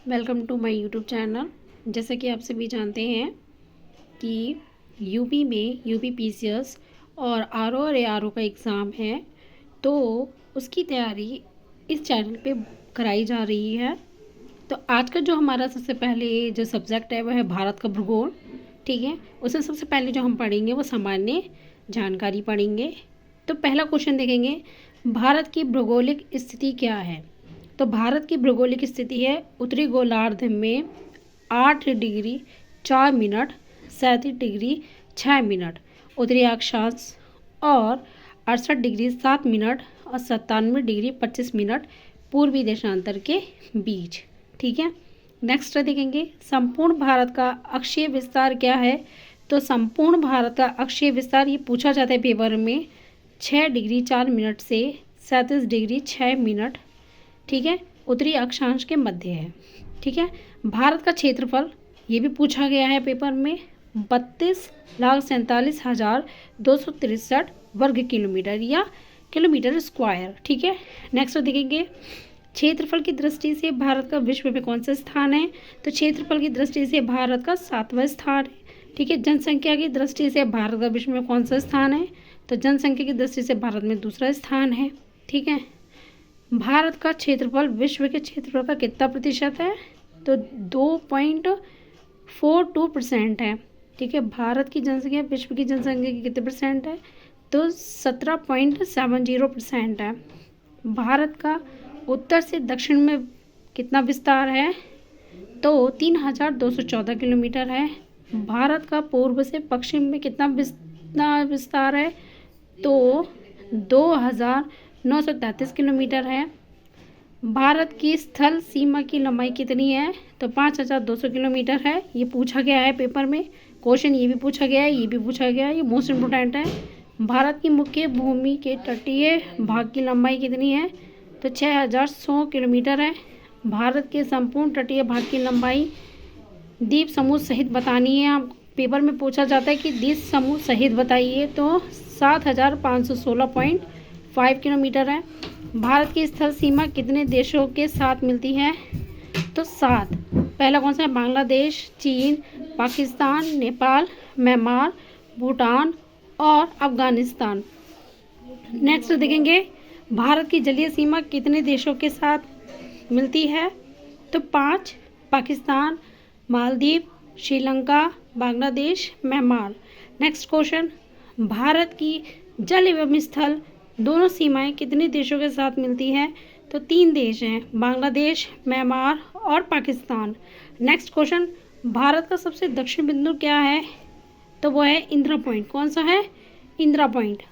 Welcome to my YouTube channel. जैसा कि आप सभी जानते हैं कि यूपी में यूपी पीसीएस और आरओ और एआरओ का एग्ज़ाम है, तो उसकी तैयारी इस चैनल पे कराई जा रही है। तो आज का जो हमारा सबसे पहले जो सब्जेक्ट है वह है भारत का भूगोल। ठीक है, उसमें सबसे पहले जो हम पढ़ेंगे वो सामान्य जानकारी पढ़ेंगे। तो पहला क्वेश्चन देखेंगे, भारत की भौगोलिक स्थिति क्या है। तो भारत की भौगोलिक स्थिति है उत्तरी गोलार्ध में 8 डिग्री 4 मिनट 37 डिग्री 6 मिनट उत्तरी अक्षांश और 68 डिग्री 7 मिनट और 97 डिग्री 25 मिनट पूर्वी देशांतर के बीच। ठीक है, नेक्स्ट देखेंगे संपूर्ण भारत का अक्षीय विस्तार क्या है। तो संपूर्ण भारत का अक्षीय विस्तार ये पूछा जाता है पेपर में 6 डिग्री 4 मिनट से 37 डिग्री 6 मिनट। ठीक है, उत्तरी अक्षांश के मध्य है। ठीक है, भारत का क्षेत्रफल ये भी पूछा गया है पेपर में 32,47,263 वर्ग किलोमीटर या किलोमीटर स्क्वायर। ठीक है, नेक्स्ट देखेंगे क्षेत्रफल की दृष्टि से भारत का विश्व में कौन सा स्थान है। तो क्षेत्रफल की दृष्टि से भारत का 7वां स्थान है। ठीक है, जनसंख्या की दृष्टि से भारत का विश्व में कौन सा स्थान है। तो जनसंख्या की दृष्टि से भारत में दूसरा स्थान है। ठीक है, भारत का क्षेत्रफल विश्व के क्षेत्रफल का कितना प्रतिशत है। तो 2.42% है। ठीक है, भारत की जनसंख्या विश्व की जनसंख्या की कितने परसेंट है। तो 17.70% है। भारत का उत्तर से दक्षिण में कितना विस्तार है। तो 3,214 किलोमीटर है। भारत का पूर्व से पश्चिम में कितना विस्तार है। तो 2,933 किलोमीटर है। भारत की स्थल सीमा की लंबाई कितनी है। तो 5,200 किलोमीटर है। ये पूछा गया है पेपर में क्वेश्चन, ये भी पूछा गया है, ये भी पूछा गया है, ये मोस्ट इम्पोर्टेंट है। भारत की मुख्य भूमि के तटीय भाग की लंबाई कितनी है। तो 6,100 किलोमीटर है। भारत के संपूर्ण तटीय भाग की लंबाई द्वीप समूह सहित बतानी है। आप पेपर में पूछा जाता है कि द्वीप समूह सहित बताइए। तो 7,516.5 किलोमीटर है। भारत की स्थल सीमा कितने देशों के साथ मिलती है। तो 7। पहला कौन सा है, बांग्लादेश, चीन, पाकिस्तान, नेपाल, म्यांमार, भूटान और अफगानिस्तान। नेक्स्ट देखेंगे भारत की जलीय सीमा कितने देशों के साथ मिलती है। तो 5, Pakistan, Maldives, Sri Lanka, Bangladesh, Myanmar. Next question, Bharat की जल एवं स्थल दोनों सीमाएं कितने देशों के साथ मिलती हैं। तो 3 देश हैं, बांग्लादेश, म्यांमार और पाकिस्तान। नेक्स्ट क्वेश्चन, भारत का सबसे दक्षिण बिंदु क्या है। तो वो है इंदिरा पॉइंट। कौन सा है, इंदिरा पॉइंट।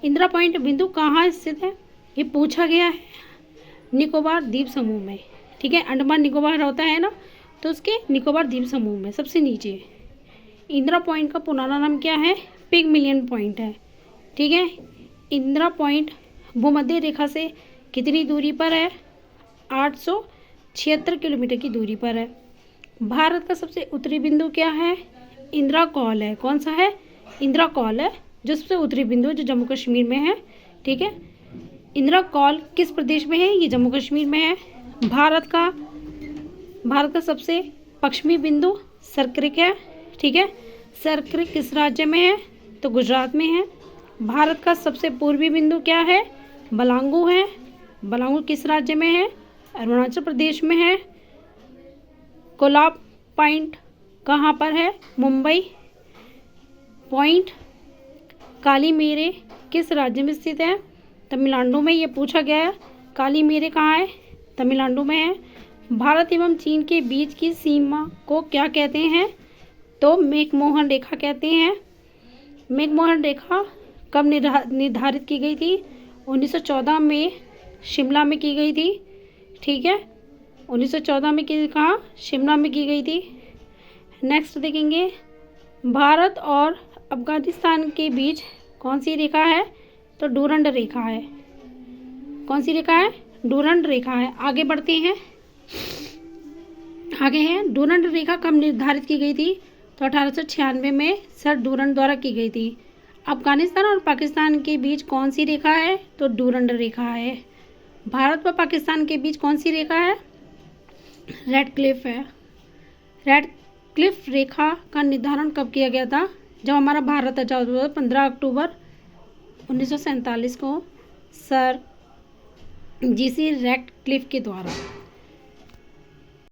इंदिरा पॉइंट बिंदु कहाँ स्थित है, ये पूछा गया है निकोबार द्वीप समूह में। ठीक है, अंडमान निकोबार होता है ना, तो उसके निकोबार द्वीप समूह में सबसे नीचे। इंदिरा पॉइंट का पुराना नाम क्या है, पिगमिलियन पॉइंट है। ठीक है, इंदिरा पॉइंट भूमध्य रेखा से कितनी दूरी पर है, 876 किलोमीटर की दूरी पर है। भारत का सबसे उत्तरी बिंदु क्या है, इंदिरा कौल है। कौन सा है, इंदिरा कौल है जो सबसे उत्तरी बिंदु है, जो जम्मू कश्मीर में है। ठीक है, इंदिरा कौल किस प्रदेश में है, ये जम्मू कश्मीर में है। भारत का सबसे पश्चिमी बिंदु सरक्रिक है। ठीक है, सरक्रिक किस राज्य में है, तो गुजरात में है। भारत का सबसे पूर्वी बिंदु क्या है, बलांगू है। बलांगू किस राज्य में है, अरुणाचल प्रदेश में है। कोलाब पॉइंट कहाँ पर है, मुंबई। पॉइंट कालीमेरे किस राज्य में स्थित है, तमिलनाडु में। ये पूछा गया है कालीमेरे कहाँ है, तमिलनाडु में है। भारत एवं चीन के बीच की सीमा को क्या कहते हैं। तो मैकमोहन रेखा कहते हैं। मैकमोहन रेखा कब निर्धारित की गई थी, 1914 में शिमला में की गई थी। ठीक है, 1914 में कहाँ, शिमला में की गई थी। नेक्स्ट देखेंगे भारत और अफगानिस्तान के बीच कौन सी रेखा है। तो डूरंड रेखा है। कौन सी रेखा है, डूरंड रेखा है। आगे बढ़ते हैं, आगे है डूरंड रेखा कब निर्धारित की गई थी। तो 1896 में सर डूरंड द्वारा की गई थी। अफगानिस्तान और पाकिस्तान के बीच कौन सी रेखा है, तो डूरंड रेखा है। भारत व पाकिस्तान के बीच कौन सी रेखा है, रेड क्लिफ है। रेड क्लिफ रेखा का निर्धारण कब किया गया था? जब हमारा भारत आजाद हुआ 15 अक्टूबर 1947 को सर जीसी रेड क्लिफ के द्वारा।